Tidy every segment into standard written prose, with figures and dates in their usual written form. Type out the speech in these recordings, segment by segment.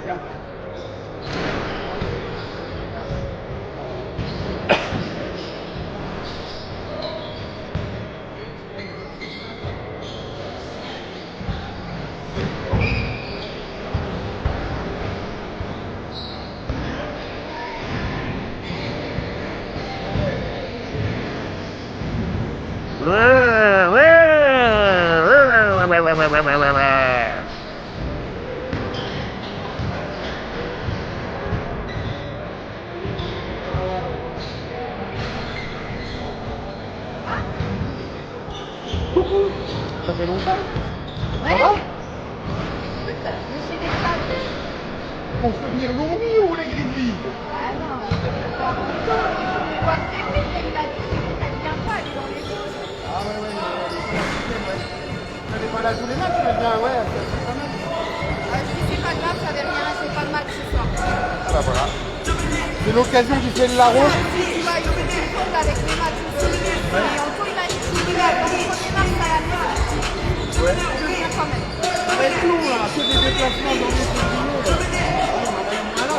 Tiens. Coucou, ça fait longtemps. Ouais. Ça va? Écoute, je suis déplacée. Pour soutenir l'Hongrie ou les Grizzlies? Ah non, je peux pas longtemps. Je vais voir très vite, mais il a dit que ça ne vient pas aller dans les deux. Ah ouais, elle est pas là tous les matchs, mais bien, ouais, c'est pas mal. Je dis c'est pas grave, ça avait rien, c'est pas de match ce soir. Bah voilà. C'est l'occasion qui fait le larron. Tu vois, il faut que tu comptes avec les matchs aussi. Et on peut imaginer que dans le premier match, ça va bien. Ouais. Je viens quand même. Avec nous, là, que des déplacements dans les février. On en a eu moins là.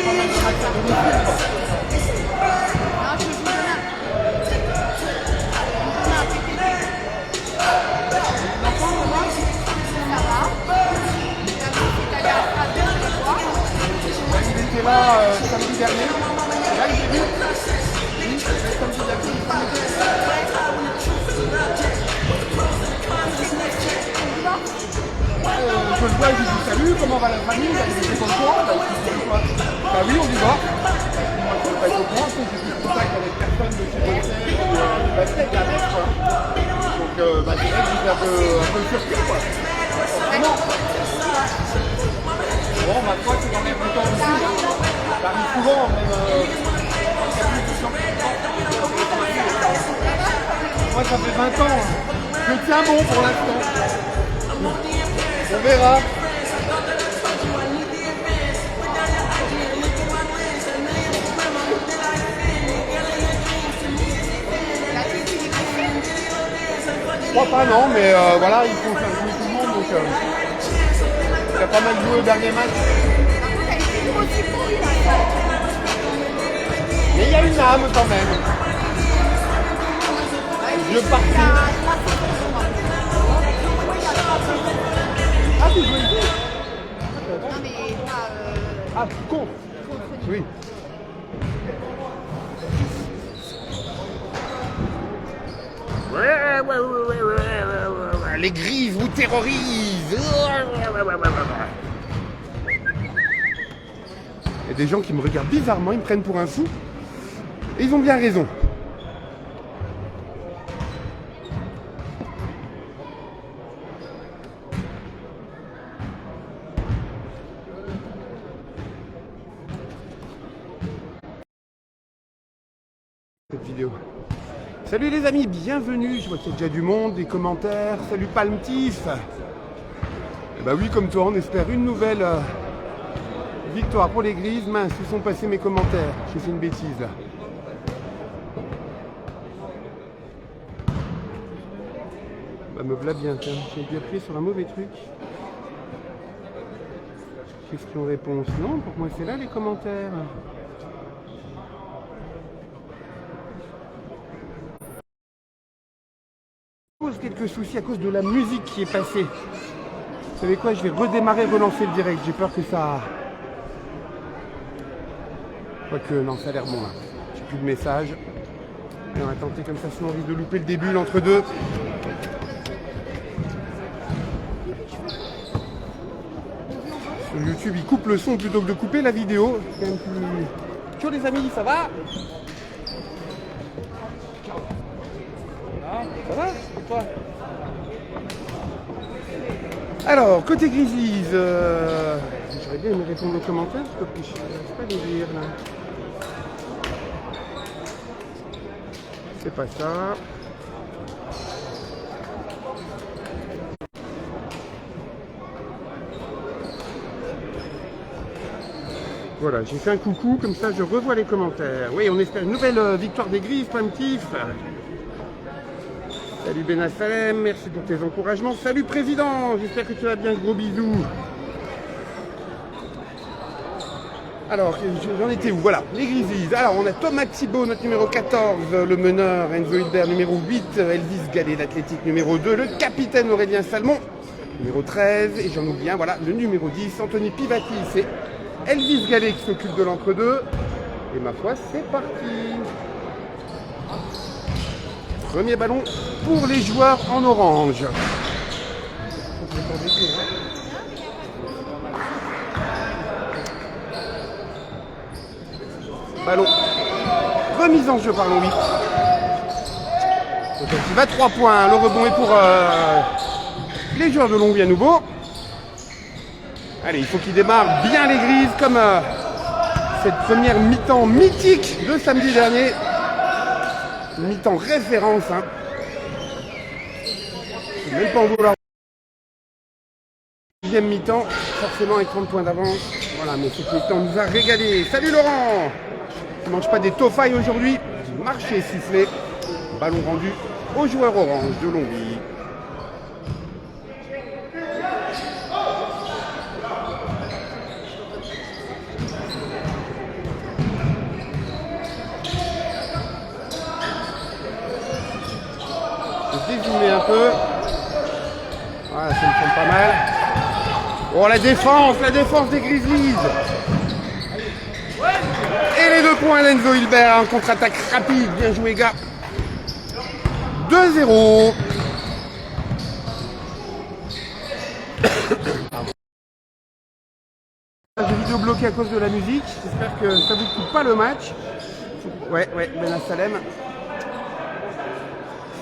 Pas mal de matchs à domicile, quoi. Non, je joue demain. Demain, PPT. L'enfant, ça va? Ça va. La musique est allée à Strasbourg, je le vois. Ouais, il était là samedi dernier. Là, il est vu. Oui, samedi dernier. Je le vois, je lui dis salut, comment va la famille? Bah, il était pas au courant. Bah, je dis, quoi? Bah oui, on y va. Moi, je ne pas être au courant, parce que j'ai plus de contact avec personne de chez Bruxelles ou du basket, la messe, quoi. Donc, bah, c'est vrai que j'étais un peu surpris, quoi. Forcément. Bon, ma foi, c'est quand même du temps aussi. Ça arrive souvent, même quand il y a plus de championnat. Moi, ça fait 20 ans. Je tiens bon pour l'instant. On verra. Je crois pas, non, mais voilà, il faut faire jouer tout le monde, donc il a pas mal joué au dernier match. Mais il y a une âme quand même. Je partais. Ah, tu joues ici? Non mais pas Ah, con. Oui. Les grises vous terrorisent. Il y a des gens qui me regardent bizarrement, ils me prennent pour un fou. Et ils ont bien raison. Cette vidéo. Salut les amis, bienvenue. Je vois qu'il y a déjà du monde, des commentaires. Salut Palmtif. Et bah oui, comme toi, on espère une nouvelle victoire pour les Grises. Mince, où sont passés mes commentaires? J'ai fait une bêtise là. Bah me voilà bien, tiens. J'ai dû appuyer sur un mauvais truc. Question-réponse. Non, pour moi c'est là les commentaires. Pose quelques soucis à cause de la musique qui est passée. Vous savez quoi, je vais redémarrer, relancer le direct. J'ai peur que ça... Quoique, non, ça a l'air bon là. J'ai plus de messages. Et on va tenter comme ça, sinon on risque de louper le début, l'entre-deux. Sur YouTube, il coupe le son plutôt que de couper la vidéo. C'est quand même plus... Ciao les amis, ça va? Ça va? Et toi? Alors, côté Grizzlies, j'aurais bien aimé répondre aux commentaires, parce que je ne sais pas les lire là. C'est pas ça. Voilà, j'ai fait un coucou, comme ça je revois les commentaires. Oui, on espère une nouvelle victoire des Grises, Palmtif. Salut Benassalem, merci pour tes encouragements. Salut Président, j'espère que tu vas bien, gros bisous. Alors, j'en étais où? Voilà, les Grizzlies. Alors, on a Thomas Thibault, notre numéro 14, le meneur, Enzo Hilbert, numéro 8, Elvis Gallet, l'athlétique, numéro 2, le capitaine Aurélien Salmon, numéro 13, et j'en oublie un, voilà, le numéro 10, Anthony Pivati, c'est Elvis Gallet qui s'occupe de l'entre-deux. Et ma foi, c'est parti. Premier ballon pour les joueurs en orange. Ballon. Remise en jeu par Louis. Il va 3 points. Le rebond est pour les joueurs de Longwy à nouveau. Allez, il faut qu'ils démarrent bien les Grises comme cette première mi-temps mythique de samedi dernier. Une mi-temps référence. Hein. Je ne vais même pas en vouloir. Deuxième mi-temps, forcément avec 30 points d'avance. Voilà, mais cette mi-temps nous a régalé. Salut Laurent! Tu ne manges pas des tofailles aujourd'hui. Marché sifflé. Ballon rendu aux joueurs orange de Longwy. Dézoomer un peu. Voilà, ça me semble pas mal. Oh, la défense des Grizzlies. Et les 2 points, Enzo Hilbert, en contre-attaque rapide. Bien joué, gars. 2-0. J'ai vidéo bloquée à cause de la musique. J'espère que ça vous coupe pas le match. Ouais, Ben Salem.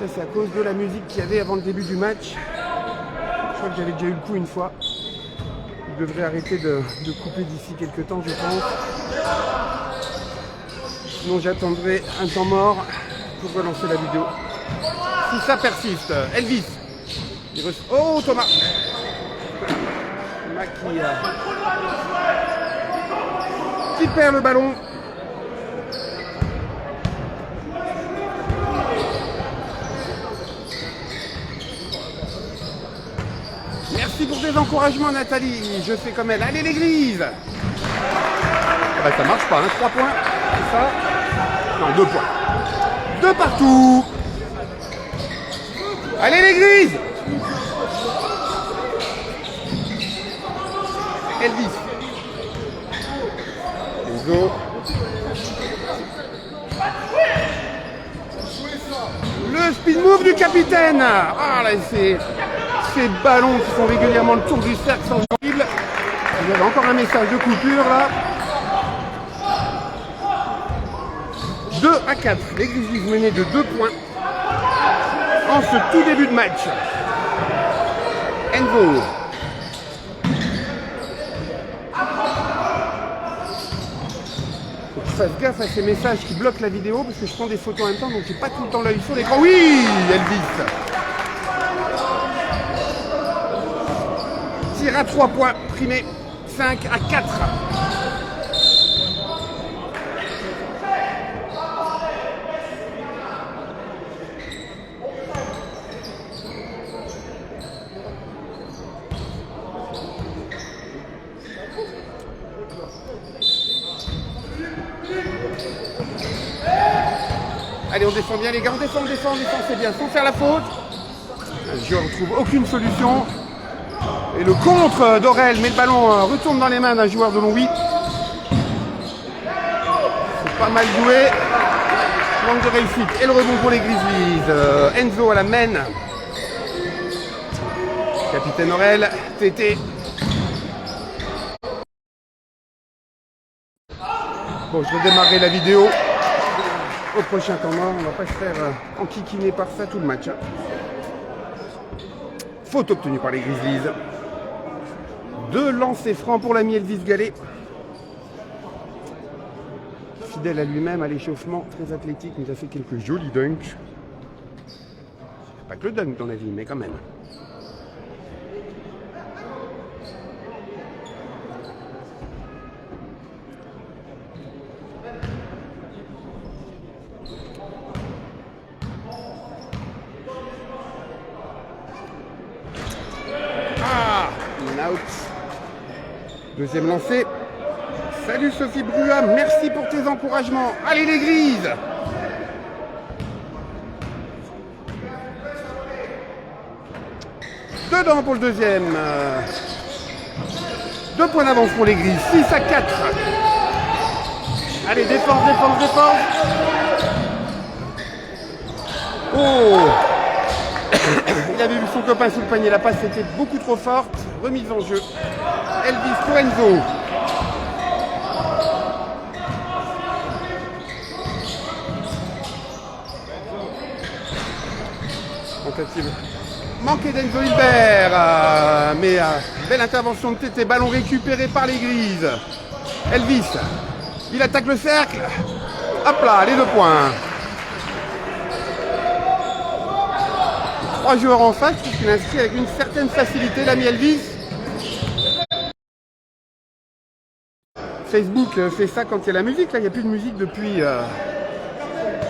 Ça, c'est à cause de la musique qu'il y avait avant le début du match. Je crois que j'avais déjà eu le coup une fois. Je devrais arrêter de couper d'ici quelques temps, je pense. Sinon, j'attendrai un temps mort pour relancer la vidéo. Si ça persiste. Elvis. Oh, Thomas. Thomas qui perd le ballon. Merci pour tes encouragements, Nathalie. Je fais comme elle. Allez, les Grises. Bah, ça marche pas, hein. 3 points. C'est ça. Non, 2 points. 2 partout. Allez, les Grises. Elvis. Enzo. Le speed move du capitaine. Ah, là, c'est... Ces ballons qui font régulièrement le tour du cercle sans cible. Il y avait encore un message de coupure là. 2-4. Les Grizzlies menaient de 2 points en ce tout début de match. Enzo. Faut que je fasse gaffe à ces messages qui bloquent la vidéo parce que je prends des photos en même temps donc j'ai pas tout le temps l'œil sur l'écran. Oui, Elvis. Tir à 3 points, primé 5-4. Allez, on défend bien les gars, on défend, c'est bien, sans faire la faute. Je ne retrouve aucune solution. Et le contre d'Aurel, mais le ballon retourne dans les mains d'un joueur de Longwy. C'est pas mal joué. Manque de réussite. Et le rebond pour les Grizzlies. Enzo à la main. Capitaine Aurel, Tété. Bon, je vais démarrer la vidéo. Au prochain temps mort, on va pas se faire enquiquiner par ça tout le match. Faute obtenue par les Grizzlies. 2 lancers francs pour l'ami Elvis Gallet. Fidèle à lui-même, à l'échauffement, très athlétique, nous a fait quelques jolis dunks. Pas que le dunk dans la vie, mais quand même. Ah, out. Deuxième lancé. Salut Sophie Brua, merci pour tes encouragements. Allez les grises. Dedans pour le deuxième. 2 points d'avance pour les grises, 6-4. Allez, défense, défense, défense. Oh. Il avait vu son copain sous le panier, la passe était beaucoup trop forte. Remise en jeu. Elvis Coenzo. Tentative manqué d'Enzo Hilbert, mais belle intervention de Tété, ballon récupéré par les grises. Elvis, il attaque le cercle. Hop là, les 2 points. 3 joueurs en face, puisqu'il inscrit avec une certaine facilité l'ami Elvis. Facebook fait ça quand il y a la musique. Là, il n'y a plus de musique depuis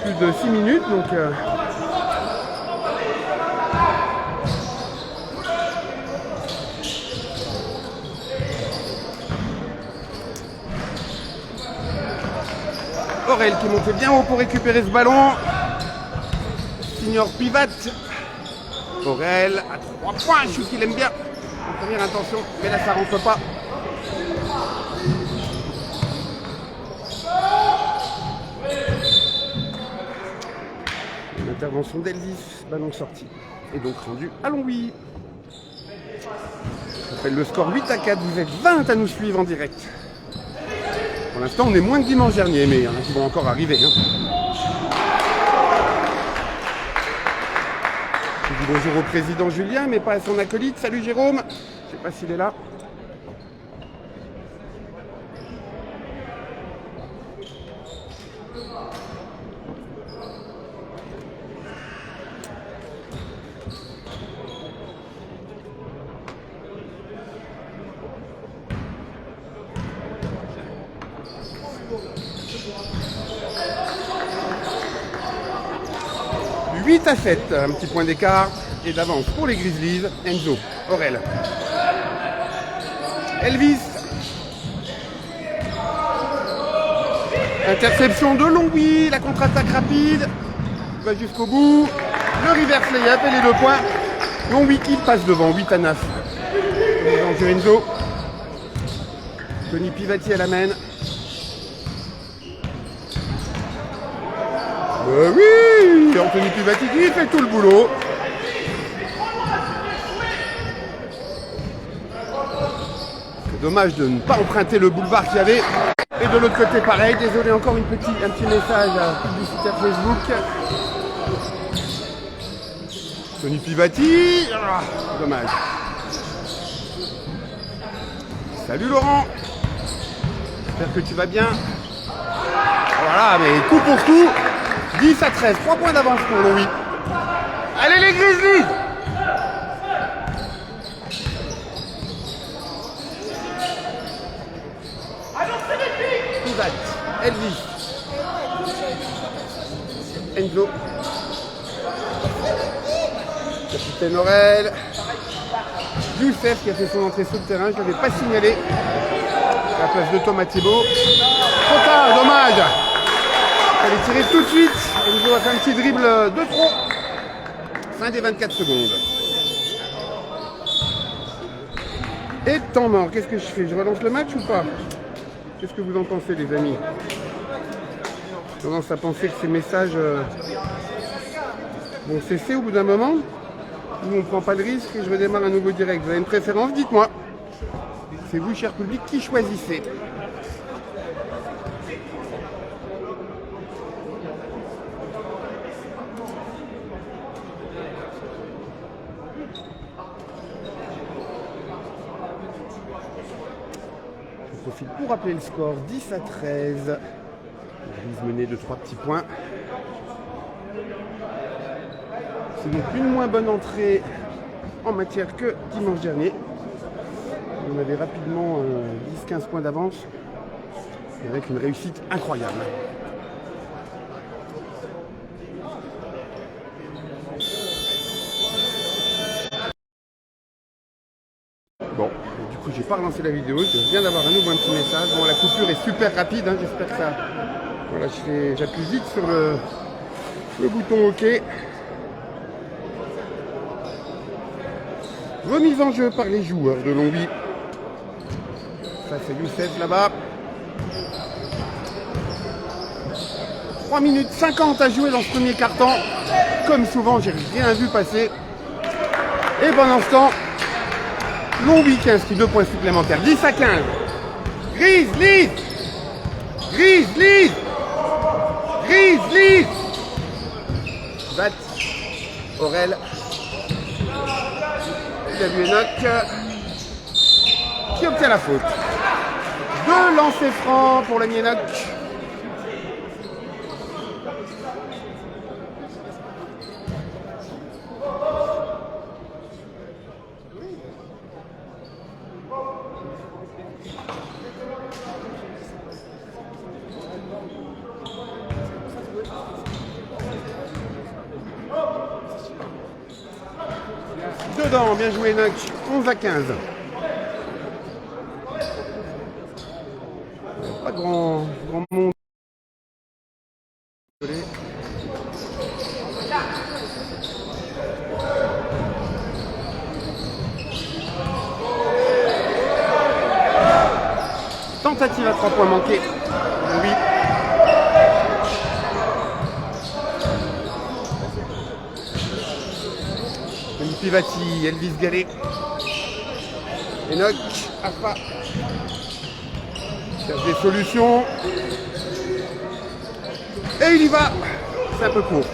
plus de 6 minutes. Donc, Aurel qui montait bien haut pour récupérer ce ballon. Signor Pivat. Aurel à 3 points. Je trouve qu'il aime bien. En première intention, mais là ça rentre pas. L'intervention d'Elvis, ballon sorti. Et donc rendu à Longwy. Je rappelle le score 8-4. Vous êtes 20 à nous suivre en direct. Pour l'instant, on est moins que dimanche dernier, mais il y en a qui vont encore arriver. Hein. Je dis bonjour au président Julien, mais pas à son acolyte. Salut Jérôme. Je ne sais pas s'il est là. « 8-7, un petit point d'écart et d'avance pour les Grizzlies. Enzo, Aurel. Elvis. Interception de Longwy, la contre-attaque rapide. Va jusqu'au bout. Le reverse layup et les 2 points. Longwy qui passe devant, 8-9. Enzo Enzo. Tony Pivati à la main. Oui, Anthony Pivati qui fait tout le boulot. C'est dommage de ne pas emprunter le boulevard qu'il y avait. Et de l'autre côté, pareil. Désolé, encore un petit message publicitaire Facebook. Tony Pivati. Dommage. Salut Laurent. J'espère que tu vas bien. Voilà, mais coup pour coup. 10-13, 3 points d'avance pour Longwy. Allez les Grizzlies. Pivat, Elvis, Enzo, capitaine Aurel, Youssef qui a fait son entrée sur le terrain, je ne l'avais pas signalé. À la place de Thomas Thibault. Trop tard, dommage. Il fallait tirer tout de suite. Enzo a fait un petit dribble de trop. Fin des 24 secondes. Et temps mort. Qu'est-ce que je fais? Je relance le match ou pas? Qu'est-ce que vous en pensez, les amis? J'ai tendance à penser que ces messages vont cesser au bout d'un moment. Nous, on ne prend pas de risque et je redémarre un nouveau direct. Vous avez une préférence? Dites-moi. C'est vous, cher public, qui choisissez. Je profite pour rappeler le score 10-13. Grise menée de 3 petits points. C'est donc une moins bonne entrée en matière que dimanche dernier. On avait rapidement 10-15 points d'avance avec une réussite incroyable. Bon, du coup, j'ai pas relancé la vidéo. Je viens d'avoir à nouveau un petit message. Bon, la coupure est super rapide. Hein, j'espère que ça... Voilà, j'appuie vite sur le bouton OK. Remise en jeu par les joueurs de Longwy. Ça, c'est Youssef là-bas. 3 minutes 50 à jouer dans ce premier quart-temps. Comme souvent, j'ai rien vu passer. Et pendant ce temps, Longwy qui inscrit 2 points supplémentaires. 10 à 15. Grizzlies. Grizzlies. Grizzlies. Bat. Aurel. Il a vu Enoch qui obtient la faute. 2 lancers francs pour l'ami Enoch. Dedans, bien joué Enoch, 11 à 15. Pas grand monde. Tentative à 3 points manqués. Oui. Pivati, Elvis Gallet. Enoch, Afa. Cherche des solutions. Et il y va. C'est un peu court.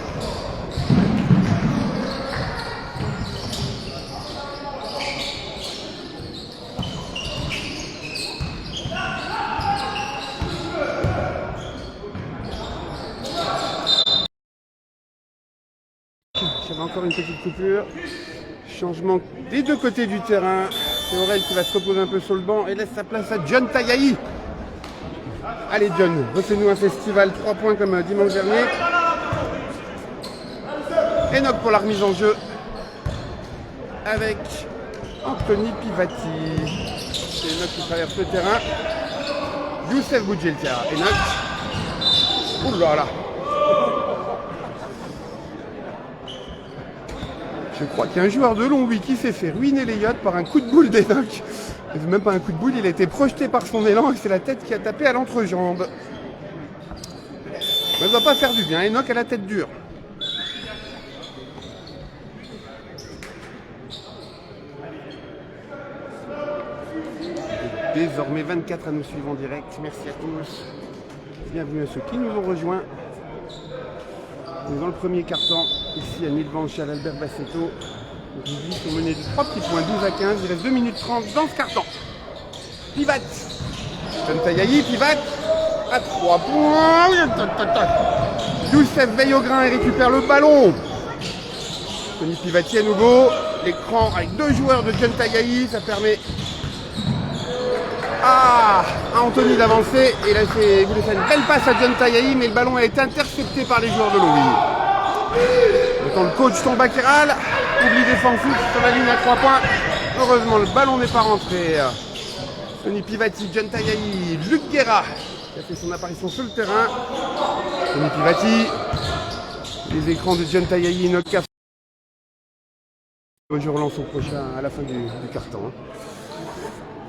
J'avais encore une petite coupure. Changement des 2 côtés du terrain. C'est Aurel qui va se reposer un peu sur le banc et laisse sa place à John Tayahi. Allez John, refais-nous un festival 3 points comme dimanche dernier. Enoch pour la remise en jeu avec Anthony Pivati. C'est Enoch qui traverse le terrain. Youssef Boudjeltia. Enoch. Ouh là là. Je crois qu'il y a un joueur de Longwy qui s'est fait ruiner les yachts par un coup de boule d'Enoch. Même pas un coup de boule, il a été projeté par son élan et c'est la tête qui a tapé à l'entrejambe. Ça ne va pas faire du bien, Enoch a la tête dure. Désormais 24 à nous suivre en direct. Merci à tous. Bienvenue à ceux qui nous ont rejoints. Dans le premier quart-temps, ici à Nilvanche à l'Albert Bassetto, les Grizzlies sont menés de 3 petits points, 12 à 15. Il reste 2 minutes 30 dans ce quart-temps. Pivat. John Tayahi, Pivat. À 3 points. Youssef veille au grain et récupère le ballon. Tony Pivati à nouveau. L'écran avec 2 joueurs de John Tayahi. Ça permet à Anthony d'avancer. Et là, il voulait faire une belle passe à John Tayahi, mais le ballon a été intercepté par les joueurs de Longwy. Quand le coach tombe à Kéral, oublie défensif sur la ligne à 3 points. Heureusement, le ballon n'est pas rentré. Tony Pivati, John Tayahi, Luc Guerra qui a fait son apparition sur le terrain. Tony Pivati, les écrans de John Tayahi, notre café. Je relance au prochain à la fin du carton.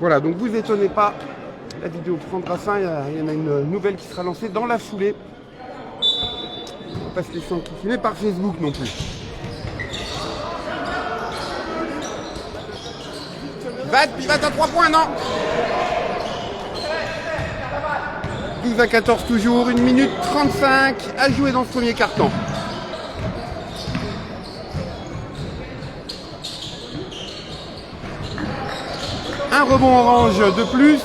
Voilà, donc vous étonnez pas, la vidéo prendra fin, il y en a une nouvelle qui sera lancée dans la foulée. On ne va pas se laisser enquiquiner par Facebook non plus. Pivat à 3 points, non. 12 à 14 toujours, 1 minute 35 à jouer dans ce premier carton. Un rebond orange de plus.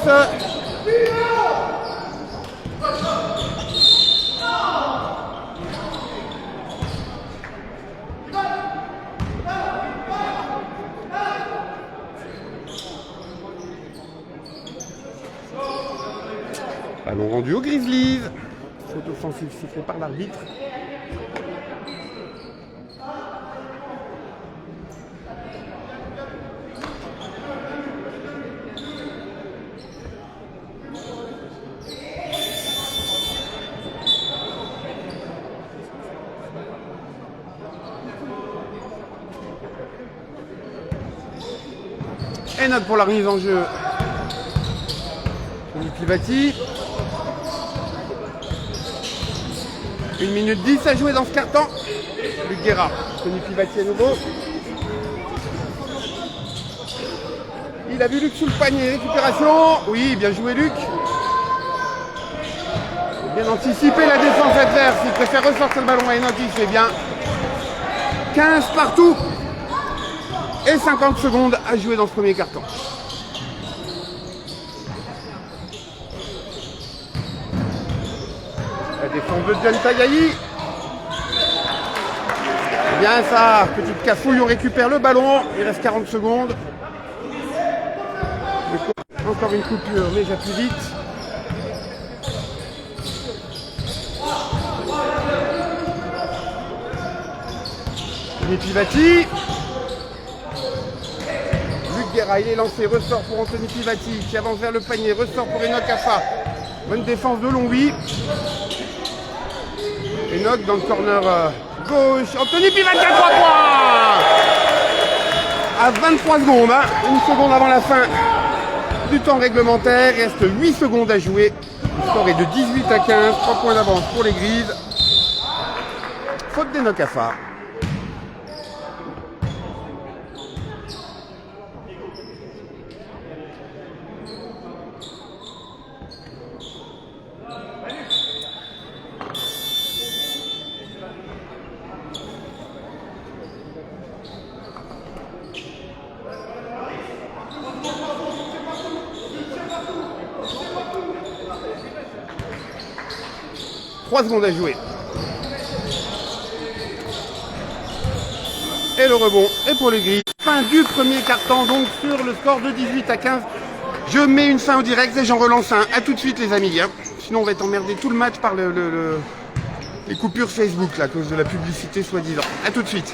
Ballon rendu aux Grizzlies. Faute offensive sifflée par l'arbitre. Enoch pour la remise en jeu. Tony Pivati. 1 minute 10 à jouer dans ce carton. Luc Guerra. Tony Pivati à nouveau. Il a vu Luc sous le panier. Récupération. Oui, bien joué Luc. Bien anticipé la défense adverse. Il préfère ressortir le ballon à Enoch. Il fait bien. 15 partout. Et 50 secondes à jouer dans ce premier carton. La défense de John Tagayi. Bien ça, petite cafouille, on récupère le ballon. Il reste 40 secondes. Encore une coupure, mais j'appuie vite. Tony Pivati. Luc Guerra, il est lancé, ressort pour Anthony Pivati qui avance vers le panier, ressort pour Enoch Afa. Bonne défense de Longwy. Enoch dans le corner gauche. Anthony Pivati à 3 points. À 23 secondes, hein, une seconde avant la fin du temps réglementaire. Il reste 8 secondes à jouer. Le score est de 18 à 15. 3 points d'avance pour les Grises. Faute d'Enoch Afa. Trois secondes à jouer. Et le rebond est pour les Grises. Fin du premier quart-temps, donc sur le score de 18 à 15. Je mets une fin au direct et j'en relance un. A tout de suite les amis. Hein. Sinon on va être emmerdé tout le match par les coupures Facebook là, à cause de la publicité soi-disant. A tout de suite.